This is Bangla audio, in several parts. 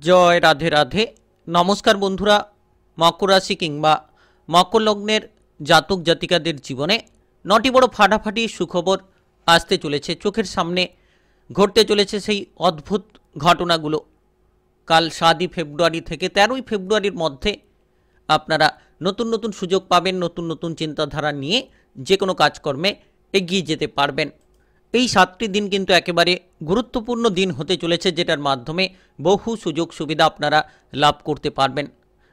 জয় রাধে রাধে। নমস্কার বন্ধুরা, মকর রাশি কিংবা মকর লগ্নের জাতক জাতিকাদের জীবনে নটি বড় ফাটাফাটি সুখবর আসতে চলেছে। চোখের সামনে ঘটতে চলেছে সেই অদ্ভুত ঘটনাগুলো। কাল 7ই ফেব্রুয়ারি থেকে 13ই ফেব্রুয়ারির মধ্যে আপনারা নতুন নতুন সুযোগ পাবেন, নতুন নতুন চিন্তাধারা নিয়ে যে কোনো কাজকর্মে এগিয়ে যেতে পারবেন। এই 7টি দিন কিন্তু একেবারে গুরুত্বপূর্ণ দিন হতে চলেছে, যেটার মাধ্যমে বহু সুযোগ সুবিধা আপনারা লাভ করতে পারবেন।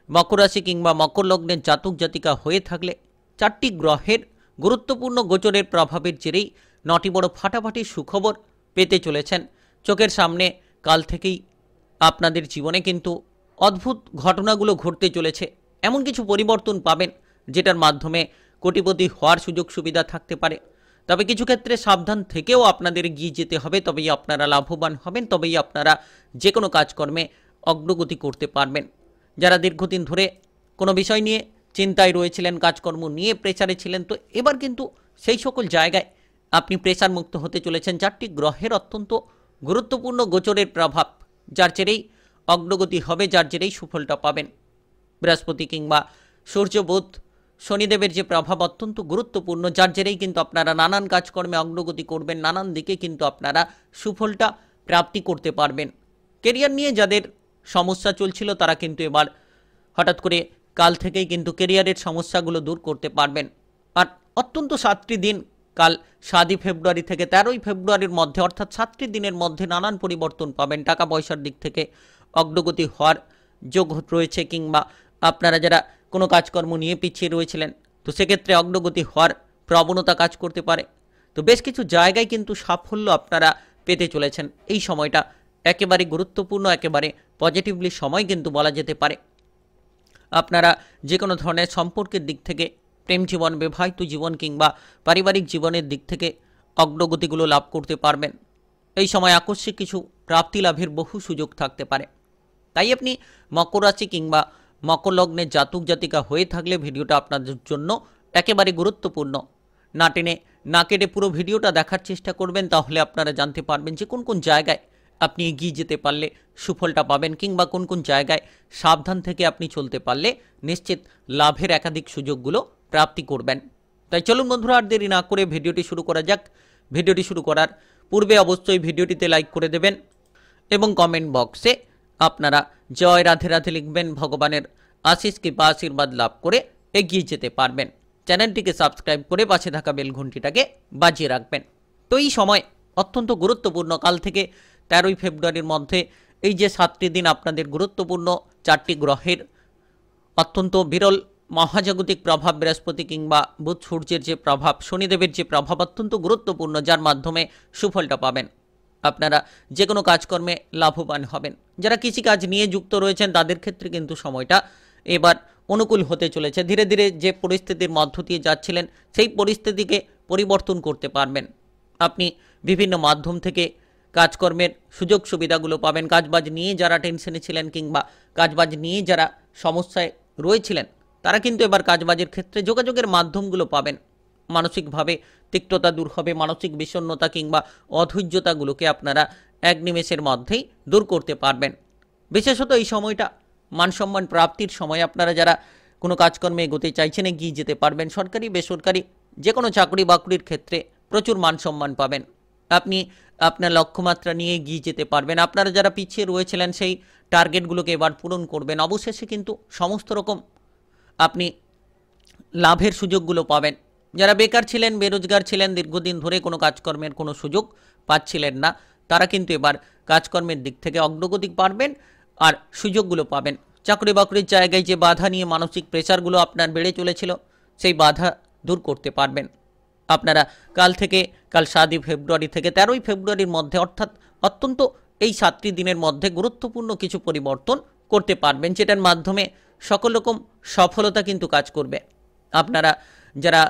মকর রাশি কিংবা মকর লগ্নের জাতক জাতিকা হয়ে থাকলে 4টি গ্রহের গুরুত্বপূর্ণ গোচরের প্রভাবের জেরেই নটি বড় ফাটাফাটি সুখবর পেতে চলেছেন। চোখের সামনে কাল থেকেই আপনাদের জীবনে কিন্তু অদ্ভুত ঘটনাগুলো ঘটতে চলেছে। এমন কিছু পরিবর্তন পাবেন যেটার মাধ্যমে কোটিপতি হওয়ার সুযোগ সুবিধা থাকতে পারে। তবে কিছু ক্ষেত্রে সাবধান থেকেও আপনাদের এগিয়ে যেতে হবে, তবেই আপনারা লাভবান হবেন, তবেই আপনারা যে কোনো কাজকর্মে অগ্রগতি করতে পারবেন। যারা দীর্ঘদিন ধরে কোনো বিষয় নিয়ে চিন্তায় রয়েছিলেন, কাজকর্ম নিয়ে প্রেসারে ছিলেন, তো এবার কিন্তু সেই সকল জায়গায় আপনি প্রেসার মুক্ত হতে চলেছেন। 4টি গ্রহের অত্যন্ত গুরুত্বপূর্ণ গোচরের প্রভাব, যার জেরেই অগ্রগতি হবে, যার জেরেই সুফলটা পাবেন। বৃহস্পতি কিংবা সূর্য, বুধ, শনিদেবের যে প্রভাব অত্যন্ত গুরুত্বপূর্ণ, যার জেরেই কিন্তু আপনারা নানান কাজকর্মে অগ্রগতি করবেন, নানান দিকে কিন্তু আপনারা সুফলটা প্রাপ্তি করতে পারবেন। কেরিয়ার নিয়ে যাদের সমস্যা চলছিল তারা কিন্তু এবার হঠাৎ করে কাল থেকেই কিন্তু কেরিয়ারের সমস্যাগুলো দূর করতে পারবেন। আর অত্যন্ত 7টি দিন, কাল 7ই ফেব্রুয়ারি থেকে 13ই ফেব্রুয়ারির মধ্যে, অর্থাৎ 7টি দিনের মধ্যে নানান পরিবর্তন পাবেন। টাকা পয়সার দিক থেকে অগ্রগতি হওয়ার যোগ রয়েছে, কিংবা আপনারা যারা কোনো কাজকর্ম নিয়ে পিছিয়ে রয়েছিলেন তো সেক্ষেত্রে অগ্রগতি হওয়ার প্রবণতা কাজ করতে পারে। তো বেশ কিছু জায়গায় কিন্তু সাফল্য আপনারা পেতে চলেছেন। এই সময়টা একেবারে গুরুত্বপূর্ণ, একেবারে পজিটিভলি সময় কিন্তু বলা যেতে পারে। আপনারা যে কোনো ধরনের সম্পর্কের দিক থেকে, প্রেম জীবন, বিবাহিত জীবন কিংবা পারিবারিক জীবনের দিক থেকে অগ্রগতিগুলো লাভ করতে পারবেন। এই সময় আকস্মিক কিছু প্রাপ্তি লাভের বহু সুযোগ থাকতে পারে। তাই আপনি মকর রাশি কিংবা মকর লগ্নের জাতক জাতিকা হয়ে থাকলে ভিডিওটা আপনাদের জন্য একেবারে গুরুত্বপূর্ণ। না টেনে না কেটে পুরো ভিডিওটা দেখার চেষ্টা করবেন, তাহলে আপনারা জানতে পারবেন যে কোন কোন জায়গায় আপনি এগিয়ে যেতে পারলে সুফলটা পাবেন, কিংবা কোন কোন জায়গায় সাবধান থেকে আপনি চলতে পারলে নিশ্চিত লাভের একাধিক সুযোগগুলো প্রাপ্তি করবেন। তাই চলুন বন্ধুরা, আর দেরি না করে ভিডিওটি শুরু করা যাক। ভিডিওটি শুরু করার পূর্বে অবশ্যই ভিডিওটিতে লাইক করে দেবেন এবং কমেন্ট বক্সে আপনারা জয় রাধে রাধে লিখবেন। ভগবানের আশিস কৃপা আশীর্বাদ লাভ করে এগিয়ে যেতে পারবেন। চ্যানেলটিকে সাবস্ক্রাইব করে পাশে থাকা বেল ঘন্টিটাকে বাজিয়ে রাখবেন। তো এই সময় অত্যন্ত গুরুত্বপূর্ণ। কাল থেকে 13ই ফেব্রুয়ারির মধ্যে এই যে 7টি দিন আপনাদের গুরুত্বপূর্ণ, 4টি গ্রহের অত্যন্ত বিরল মহাজাগতিক প্রভাব, বৃহস্পতি কিংবা বুধ, সূর্যের যে প্রভাব, শনিদেবের যে প্রভাব অত্যন্ত গুরুত্বপূর্ণ, যার মাধ্যমে সুফলটা পাবেন। আপনারা যে কোনো কাজকর্মে লাভবান হবেন। যারা কৃষিকাজ নিয়ে যুক্ত রয়েছেন তাদের ক্ষেত্রে কিন্তু সময়টা এবার অনুকূল হতে চলেছে। ধীরে ধীরে যে পরিস্থিতির মধ্য দিয়ে যাচ্ছিলেন সেই পরিস্থিতিকে পরিবর্তন করতে পারবেন। আপনি বিভিন্ন মাধ্যম থেকে কাজকর্মের সুযোগ সুবিধাগুলো পাবেন। কাজবাজ নিয়ে যারা টেনশনে ছিলেন কিংবা কাজবাজ নিয়ে যারা সমস্যায় রয়েছিলেন তারা কিন্তু এবার কাজবাজের ক্ষেত্রে যোগাযোগের মাধ্যমগুলো পাবেন। মানসিকভাবে তিক্ততা দূর হবে, মানসিক বিষণ্ণতা কিংবা অধৈর্যতাগুলোকে আপনারা এক নিমেষের মধ্যেই দূর করতে পারবেন। বিশেষত এই সময়টা মানসম্মান প্রাপ্তির সময়। আপনারা যারা কোনো কাজকর্মে এগোতে চাইছেন এগিয়ে যেতে পারবেন। সরকারি বেসরকারি যে কোনো চাকরি বাকরির ক্ষেত্রে প্রচুর মানসম্মান পাবেন। আপনি আপনার লক্ষ্যমাত্রা নিয়ে এগিয়ে যেতে পারবেন। আপনারা যারা পিছিয়ে রয়েছিলেন সেই টার্গেটগুলোকে এবার পূরণ করবেন। অবশেষে কিন্তু সমস্ত রকম আপনি লাভের সুযোগগুলো পাবেন। যারা বেকার ছিলেন, বেরোজগার ছিলেন, দীর্ঘদিন ধরে কোনো কাজকর্মের কোনো সুযোগ পাচ্ছিলেন না, তারা কিন্তু এবার কাজকর্মের দিক থেকে অগ্রগতি পারবেন আর সুযোগগুলো পাবেন। চাকরি বাকরির জায়গায় যে বাধা নিয়ে মানসিক প্রেশারগুলো আপনার বেড়ে চলেছিল সেই বাধা দূর করতে পারবেন। আপনারা কাল 7ই ফেব্রুয়ারি থেকে 13ই ফেব্রুয়ারির মধ্যে, অর্থাৎ অত্যন্ত এই 7টি দিনের মধ্যে গুরুত্বপূর্ণ কিছু পরিবর্তন করতে পারবেন, যেটার মাধ্যমে সকল রকম সফলতা কিন্তু কাজ করবে। আপনারা যারা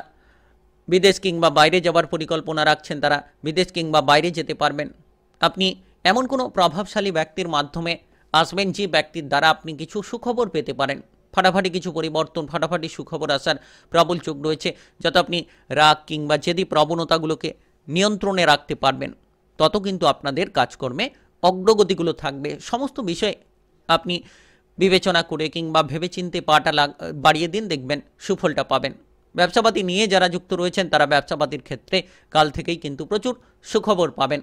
বিদেশ কিংবা বাইরে যাওয়ার পরিকল্পনা রাখছেন তারা বিদেশ কিংবা বাইরে যেতে পারবেন। আপনি এমন কোনো প্রভাবশালী ব্যক্তির মাধ্যমে আসবেন যে ব্যক্তির দ্বারা আপনি কিছু সুখবর পেতে পারেন। ফাটাফাটি কিছু পরিবর্তন, ফাটাফাটি সুখবর আসার প্রবল যোগ রয়েছে। যত আপনি রাগ কিংবা জেদি প্রবণতাগুলোকে নিয়ন্ত্রণে রাখতে পারবেন তত কিন্তু আপনাদের কাজকর্মে অগ্রগতিগুলো থাকবে। সমস্ত বিষয়ে আপনি বিবেচনা করে কিংবা ভেবেচিন্তে পাটা বাড়িয়ে দিন, দেখবেন সুফলটা পাবেন। ব্যবসাপাতি নিয়ে যারা যুক্ত রয়েছেন তারা ব্যবসাপাতির ক্ষেত্রে কাল থেকেই কিন্তু প্রচুর সুখবর পাবেন,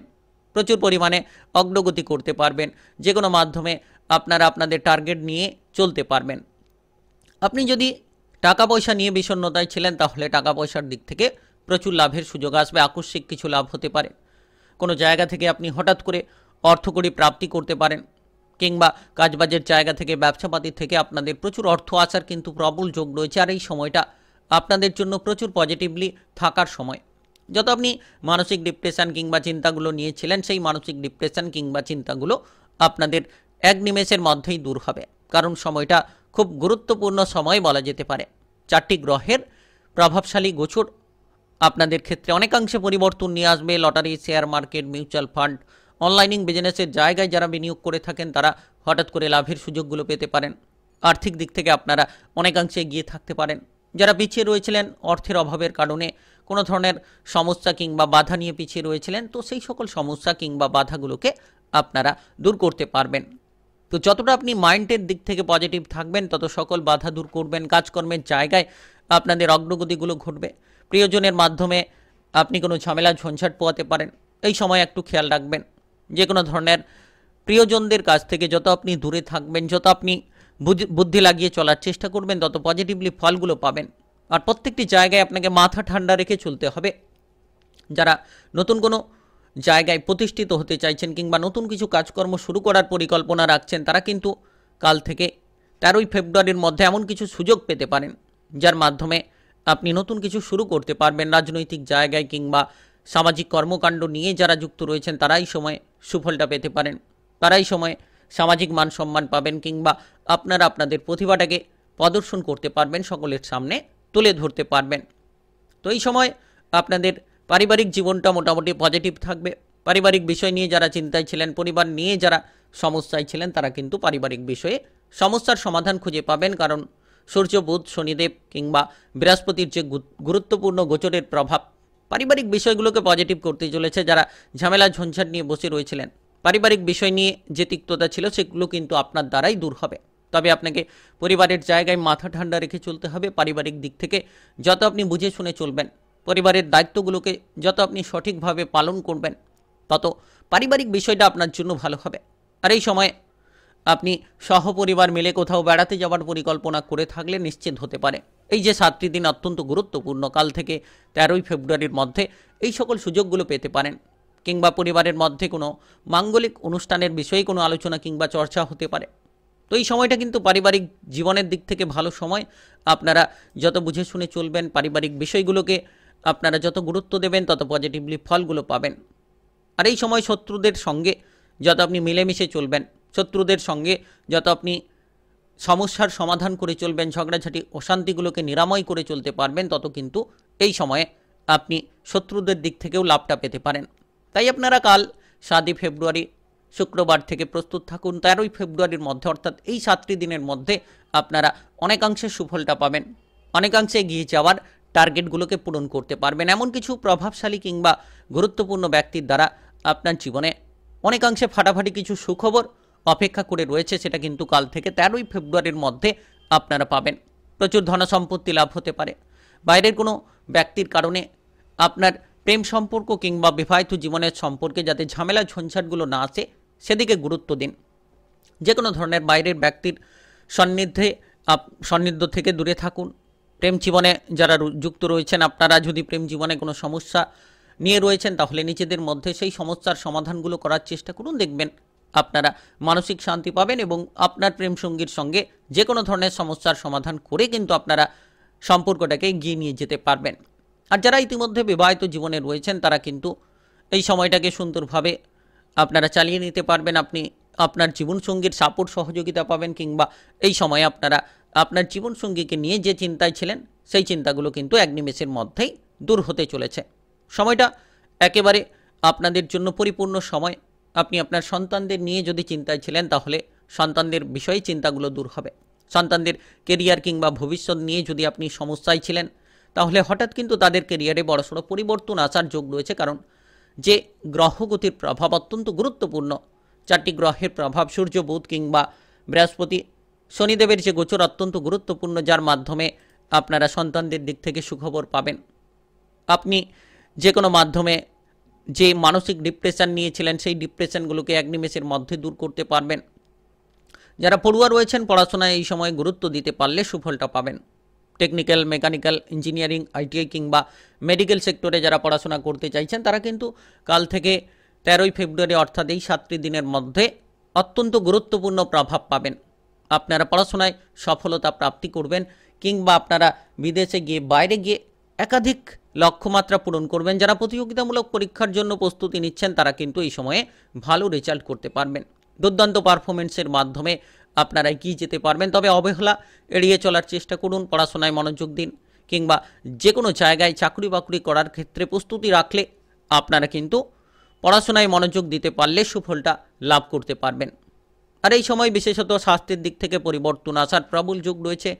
প্রচুর পরিমাণে অগ্রগতি করতে পারবেন, যে কোনো মাধ্যমে আপনারা আপনাদের টার্গেট নিয়ে চলতে পারবেন। আপনি যদি টাকা পয়সা নিয়ে বিষণ্ণতায় ছিলেন তাহলে টাকা পয়সার দিক থেকে প্রচুর লাভের সুযোগ আসবে, আকস্মিক কিছু লাভ হতে পারে। কোনো জায়গা থেকে আপনি হঠাৎ করে অর্থকড়ি প্রাপ্তি করতে পারেন, কিংবা কাজবাজের জায়গা থেকে ব্যবসাপাতি থেকে আপনাদের প্রচুর অর্থ আসার কিন্তু প্রবল যোগ রয়েছে। আর এই সময়টা আপনাদের জন্য প্রচুর পজিটিভলি থাকার সময়। যত আপনি মানসিক ডিপ্রেশন কিংবা চিন্তাগুলো নিয়েছিলেন সেই মানসিক ডিপ্রেশন কিংবা চিন্তাগুলো আপনাদের এক নিমেষের মধ্যেই দূর হবে, কারণ সময়টা খুব গুরুত্বপূর্ণ সময় বলা যেতে পারে। 4টি গ্রহের প্রভাবশালী গোচর আপনাদের ক্ষেত্রে অনেকাংশে পরিবর্তন নিয়ে আসবে। Lottery, share market, mutual fund, অনলাইনিং বিজনেসের জায়গায় যারা বিনিয়োগ করে থাকেন তারা হঠাৎ করে লাভের সুযোগগুলো পেতে পারেন। আর্থিক দিক থেকে আপনারা অনেকাংশে এগিয়ে থাকতে পারেন। যারা পিছিয়ে রয়েছিলেন অর্থের অভাবের কারণে, কোনো ধরনের সমস্যা কিংবা বাধা নিয়ে পিছিয়ে রয়েছিলেন, তো সেই সকল সমস্যা কিংবা বাধাগুলোকে আপনারা দূর করতে পারবেন। তো যতটা আপনি মাইন্ডের দিক থেকে পজিটিভ থাকবেন তত সকল বাধা দূর করবেন। কাজকর্মের জায়গায় আপনাদের অগ্রগতিগুলো ঘটবে। প্রিয়জনের মাধ্যমে আপনি কোনো ঝামেলা ঝঞ্ঝাট পোয়াতে পারেন, এই সময় একটু খেয়াল রাখবেন। যে কোনো ধরনের প্রিয়জনদের কাছ থেকে যত আপনি দূরে থাকবেন, যত আপনি বুদ্ধি লাগিয়ে চলার চেষ্টা করবেন, তত পজিটিভলি ফলগুলো পাবেন। আর প্রত্যেকটি জায়গায় আপনাকে মাথা ঠান্ডা রেখে চলতে হবে। যারা নতুন কোনো জায়গায় প্রতিষ্ঠিত হতে চাইছেন কিংবা নতুন কিছু কাজকর্ম শুরু করার পরিকল্পনা রাখছেন, তারা কিন্তু কাল থেকে 13ই ফেব্রুয়ারির মধ্যে এমন কিছু সুযোগ পেতে পারেন যার মাধ্যমে আপনি নতুন কিছু শুরু করতে পারবেন। রাজনৈতিক জায়গায় কিংবা সামাজিক কর্মকাণ্ড নিয়ে যারা যুক্ত রয়েছেন তারাই সময় সুফলটা পেতে পারেন, তারাই সময় সামাজিক মান সম্মান পাবেন কিংবা আপনারা আপনাদের প্রতিভাটাকে প্রদর্শন করতে পারবেন, সকলের সামনে তুলে ধরতে পারবেন। তো এই সময় আপনাদের পারিবারিক জীবনটা মোটামুটি পজিটিভ থাকবে। পারিবারিক বিষয় নিয়ে যারা চিন্তায় ছিলেন, পরিবার নিয়ে যারা সমস্যায় ছিলেন, তারা কিন্তু পারিবারিক বিষয়ে সমস্যার সমাধান খুঁজে পাবেন, কারণ সূর্য, বুধ, শনিদেব কিংবা বৃহস্পতির যে গুরুত্বপূর্ণ গোচরের প্রভাব পারিবারিক বিষয়গুলোকে পজিটিভ করতে চলেছে। যারা ঝামেলা ঝঞ্ঝাট নিয়ে বসে রয়েছিলেন, পারিবারিক বিষয় নিয়ে যে তিক্ততা ছিল সেগুলো কিন্তু আপনার দ্বারাই দূর হবে। তবে আপনাকে পরিবারের জায়গায় মাথা ঠান্ডা রেখে চলতে হবে। পারিবারিক দিক থেকে যত আপনি বুঝে শুনে চলবেন, পরিবারের দায়িত্বগুলোকে যত আপনি সঠিকভাবে পালন করবেন, তত পারিবারিক বিষয়টা আপনার জন্য ভালো হবে। আর এই সময় আপনি সহপরিবার মিলে কোথাও বেড়াতে যাওয়ার পরিকল্পনা করে থাকলে নিশ্চিত হতে পারে। এই যে 7টি দিন অত্যন্ত গুরুত্বপূর্ণ, কাল থেকে 13ই ফেব্রুয়ারির মধ্যে এই সকল সুযোগগুলো পেতে পারেন। কিংবা পরিবারের মধ্যে কোনো মাঙ্গলিক অনুষ্ঠানের বিষয়ে কোনো আলোচনা কিংবা চর্চা হতে পারে। তো এই সময়টা কিন্তু পারিবারিক জীবনের দিক থেকে ভালো সময়। আপনারা যত বুঝে শুনে চলবেন, পারিবারিক বিষয়গুলোকে আপনারা যত গুরুত্ব দেবেন, তত পজিটিভলি ফলগুলো পাবেন। আর এই সময় শত্রুদের সঙ্গে যত আপনি মিলেমিশে চলবেন, শত্রুদের সঙ্গে যত আপনি সমস্যার সমাধান করে চলবেন, ঝগড়াঝাটি অশান্তিগুলোকে নিরাময় করে চলতে পারবেন, তত কিন্তু এই সময়ে আপনি শত্রুদের দিক থেকেও লাভটা পেতে পারেন। তাই আপনারা কাল 7ই ফেব্রুয়ারি শুক্রবার থেকে প্রস্তুত থাকুন। 13ই ফেব্রুয়ারির মধ্যে, অর্থাৎ এই 7টি দিনের মধ্যে আপনারা অনেকাংশে সুফলটা পাবেন, অনেকাংশে এগিয়ে যাওয়ার টার্গেটগুলোকে পূরণ করতে পারবেন। এমন কিছু প্রভাবশালী কিংবা গুরুত্বপূর্ণ ব্যক্তির দ্বারা আপনার জীবনে অনেকাংশে ফাটাফাটি কিছু সুখবর অপেক্ষা করে রয়েছে, সেটা কিন্তু কাল থেকে 13ই ফেব্রুয়ারির মধ্যে আপনারা পাবেন। প্রচুর ধনসম্পত্তি লাভ হতে পারে। বাইরের কোনো ব্যক্তির কারণে আপনার প্রেম সম্পর্ক কিংবা বিবাহিত জীবনের সম্পর্কে যাতে ঝামেলা ঝঞ্ঝাটগুলো না আসে সেদিকে গুরুত্ব দিন। যে কোনো ধরনের বাইরের ব্যক্তির সান্নিধ্য থেকে দূরে থাকুন। প্রেম জীবনে যারা যুক্ত রয়েছেন, আপনারা যদি প্রেম জীবনে কোনো সমস্যা নিয়ে রয়েছেন তাহলে নিজেদের মধ্যে সেই সমস্যার সমাধানগুলো করার চেষ্টা করুন। দেখবেন আপনারা মানসিক শান্তি পাবেন এবং আপনার প্রেম সঙ্গীর সঙ্গে যে কোনো ধরনের সমস্যার সমাধান করে কিন্তু আপনারা সম্পর্কটাকে এগিয়ে নিয়ে যেতে পারবেন। আর যারা ইতিমধ্যে বিবাহিত জীবনে রয়েছেন তারা কিন্তু এই সময়টাকে সুন্দরভাবে আপনারা চালিয়ে নিতে পারবেন। আপনি আপনার জীবনসঙ্গীর সাপোর্ট সহযোগিতা পাবেন, কিংবা এই সময়ে আপনারা আপনার জীবনসঙ্গীকে নিয়ে যে চিন্তায় ছিলেন সেই চিন্তাগুলো কিন্তু এক নিমেষের মধ্যেই দূর হতে চলেছে। সময়টা একেবারে আপনাদের জন্য পরিপূর্ণ সময়। আপনি আপনার সন্তানদের নিয়ে যদি চিন্তায় ছিলেন তাহলে সন্তানদের বিষয়ে চিন্তাগুলো দূর হবে। সন্তানদের কেরিয়ার কিংবা ভবিষ্যৎ নিয়ে যদি আপনি সমস্যায় ছিলেন তাহলে হঠাৎ কিন্তু তাদের কেরিয়ারে বড়সড় পরিবর্তন আসার যোগ রয়েছে, কারণ যে গ্রহগতির প্রভাব অত্যন্ত গুরুত্বপূর্ণ। 4টি গ্রহের প্রভাব সূর্য, বুধ কিংবা বৃহস্পতি শনিদেবের যে গোচর অত্যন্ত গুরুত্বপূর্ণ, যার মাধ্যমে আপনারা সন্তানদের দিক থেকে সুখবর পাবেন। আপনি যে কোনো মাধ্যমে যে মানসিক ডিপ্রেশন নিয়েছিলেন সেই ডিপ্রেশনগুলোকে এক নিমেষের মধ্যে দূর করতে পারবেন। যারা পড়ুয়া রয়েছেন পড়াশোনায় এই সময় গুরুত্ব দিতে পারলে সুফলটা পাবেন। টেকনিক্যাল, মেকানিক্যাল, ইঞ্জিনিয়ারিং, আইটিআই কিংবা মেডিকেল সেক্টরে যারা পড়াশোনা করতে চাইছেন তারা কিন্তু কাল থেকে 13ই ফেব্রুয়ারি অর্থাৎ এই 7টি দিনের মধ্যে অত্যন্ত গুরুত্বপূর্ণ প্রভাব পাবেন। আপনারা পড়াশোনায় সফলতা প্রাপ্তি করবেন কিংবা আপনারা বিদেশে গিয়ে বাইরে গিয়ে একাধিক লক্ষ্যমাত্রা পূরণ করবেন। যারা প্রতিযোগিতামূলক পরীক্ষার জন্য প্রস্তুতি নিচ্ছেন তারা কিন্তু এই সময়ে ভালো রেজাল্ট করতে পারবেন। দুর্দান্ত পারফরমেন্সের মাধ্যমে আপনারা এগিয়ে যেতে পারবেন। তবে অবহেলা এড়িয়ে চলার চেষ্টা করুন, পড়াশোনায় মনোযোগ দিন কিংবা যে কোনো জায়গায় চাকরি বাকরি করার ক্ষেত্রে প্রস্তুতি রাখলে আপনারা কিন্তু পড়াশোনায় মনোযোগ দিতে পারলে সুফলটা লাভ করতে পারবেন। আর এই সময় বিশেষত স্বাস্থ্যের দিক থেকে পরিবর্তন আসার প্রবল যোগ রয়েছে।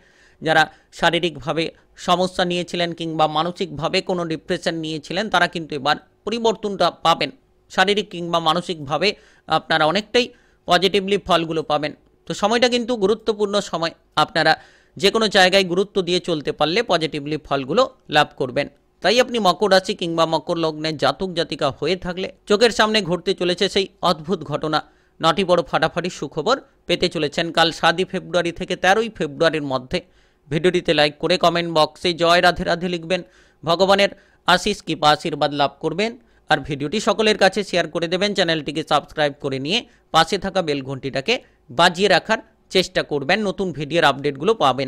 যারা শারীরিকভাবে সমস্যা নিয়েছিলেন কিংবা মানসিকভাবে কোনো ডিপ্রেশন নিয়েছিলেন তারা কিন্তু এবার পরিবর্তনটা পাবেন। শারীরিক কিংবা মানসিকভাবে আপনারা অনেকটাই পজিটিভলি ফলগুলো পাবেন। তো সময়টা কিন্তু গুরুত্বপূর্ণ সময়, আপনারা যে কোনো জায়গায় গুরুত্ব দিয়ে চলতে পারলে পজিটিভলি ফলগুলো লাভ করবেন। তাই আপনি মকর রাশি কিংবা মকর লগ্নের জাতক জাতিকা হয়ে থাকলে চোখের সামনে ঘটতে চলেছে সেই অদ্ভুত ঘটনা, 9টি বড় ফাটাফাটি সুখবর পেতে চলেছেন কাল 7ই ফেব্রুয়ারি থেকে 13ই ফেব্রুয়ারির মধ্যে। ভিডিওটিতে লাইক করে কমেন্ট বক্সে জয় রাধে রাধে লিখবেন, ভগবানের আশিস কৃপা আশীর্বাদ লাভ করবেন। আর ভিডিওটি সকলের কাছে শেয়ার করে দেবেন। চ্যানেলটিকে সাবস্ক্রাইব করে নিয়ে পাশে থাকা বেল ঘন্টিটাকে বাজিয়ে রাখার চেষ্টা করবেন, নতুন ভিডিওর আপডেটগুলো পাবেন।